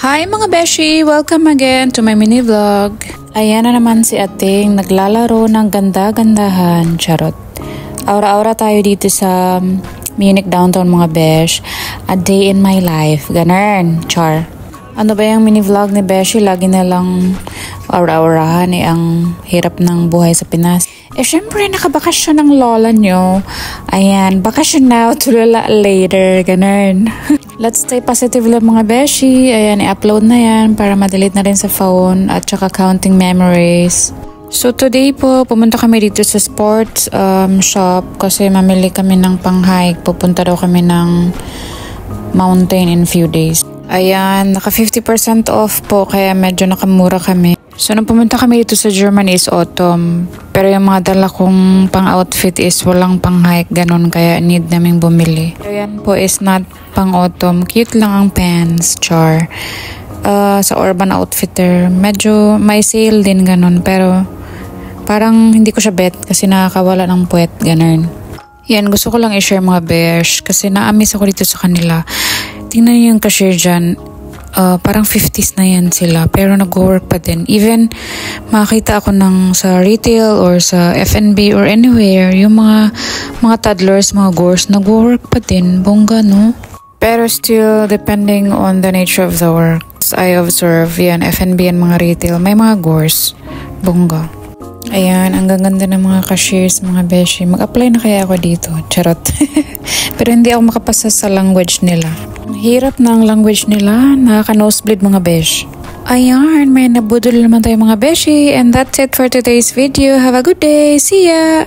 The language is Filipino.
Hi mga beshi! Welcome again to my mini vlog. Ayan na naman si ating naglalaro ng ganda-gandahan. Charot. Aura-aura tayo dito sa Munich downtown mga besh. A day in my life. Ganun. Char. Ano ba yung mini vlog ni beshi? Lagi na lang aura-aurahan ang hirap ng buhay sa Pinas. Syempre, nakabakasyon ng lola nyo. Ayan, bakasyon now, tulala later. Ganun. Let's stay positive lang mga beshi. Ayan, i-upload na yan para ma-delete na rin sa phone at saka counting memories. So today po, pumunta kami dito sa sports shop kasi mamili kami ng pang-hike. Pupunta daw kami ng mountain in few days. Ayan, naka 50% off po kaya medyo nakamura kami. So nung pumunta kami dito sa Germany is autumn. Pero yung mga dala kong pang-outfit is walang pang-hike ganun kaya need naming bumili. Pero yan po is not pang-autumn. Cute lang ang pants, char. Sa Urban Outfitter. Medyo may sale din ganun pero parang hindi ko siya bet kasi nakakawala ng puwet ganun. Yan, gusto ko lang i-share mga besh kasi na-amaze ako dito sa kanila. Tingnan niyo yung cashier dyan. Parang 50s na yan sila pero nag-work pa din. Even makakita ako sa retail or sa F&B or anywhere, yung mga toddlers, mga gores, nag-work pa din. Bongga, no? Pero still, depending on the nature of the work, I observe, yan, F&B and mga retail, may mga gores. Bongga. Ayan, ang gaganda ng mga cashiers, mga beshi. Mag-apply na kaya ako dito. Charot. Pero hindi ako makapasa sa language nila. Ang hirap ng language nila. Nakaka-nosebleed mga besh. Ayan, may nabudol naman tayo mga beshi. And that's it for today's video. Have a good day. See ya!